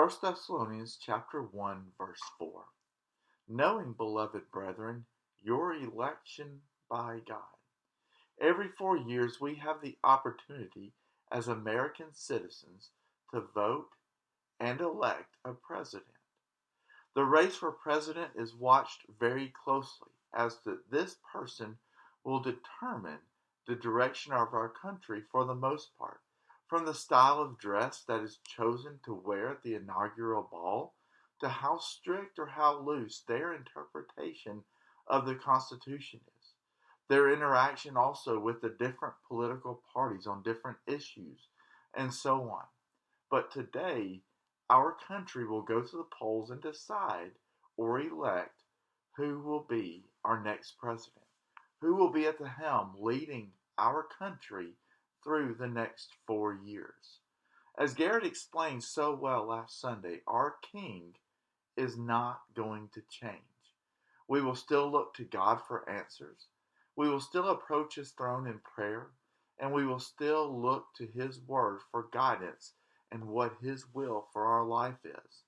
First Thessalonians chapter 1 verse 4. Knowing, beloved brethren, your election by God. Every 4 years we have the opportunity as American citizens to vote and elect a president. The race for president is watched very closely as this person will determine the direction of our country for the most part, from the style of dress that is chosen to wear at the inaugural ball to how strict or how loose their interpretation of the Constitution is. Their interaction also with the different political parties on different issues, and so on. But today, our country will go to the polls and decide or elect who will be our next president, who will be at the helm leading our country through the next 4 years. As Garrett explained so well last Sunday, our king is not going to change. We will still look to God for answers. We will still approach his throne in prayer, and we will still look to his word for guidance and what his will for our life is.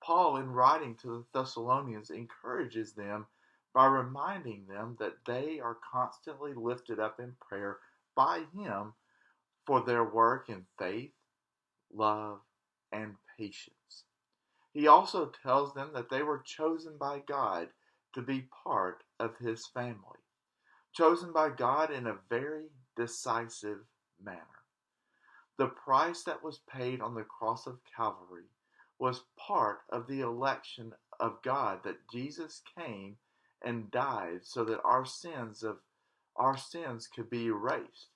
Paul, in writing to the Thessalonians, encourages them by reminding them that they are constantly lifted up in prayer by him for their work in faith, love, and patience. He also tells them that they were chosen by God to be part of his family, chosen by God in a very decisive manner. The price that was paid on the cross of Calvary was part of the election of God, that Jesus came and died so that our sins could be erased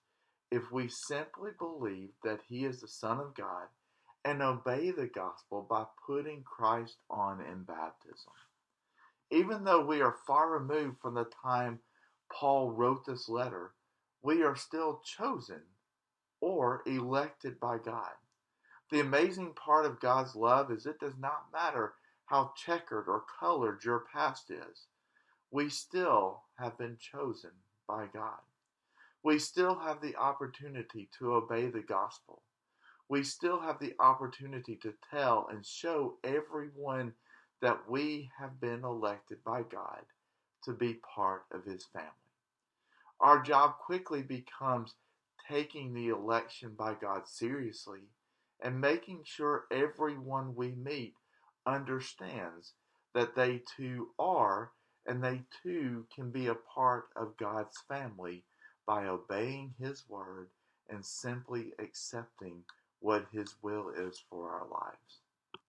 if we simply believe that he is the Son of God and obey the gospel by putting Christ on in baptism. Even though we are far removed from the time Paul wrote this letter, we are still chosen or elected by God. The amazing part of God's love is it does not matter how checkered or colored your past is. We still have been chosen by God. We still have the opportunity to obey the gospel. We still have the opportunity to tell and show everyone that we have been elected by God to be part of his family. Our job quickly becomes taking the election by God seriously and making sure everyone we meet understands that they too are and they too can be a part of God's family by obeying his word and simply accepting what his will is for our lives.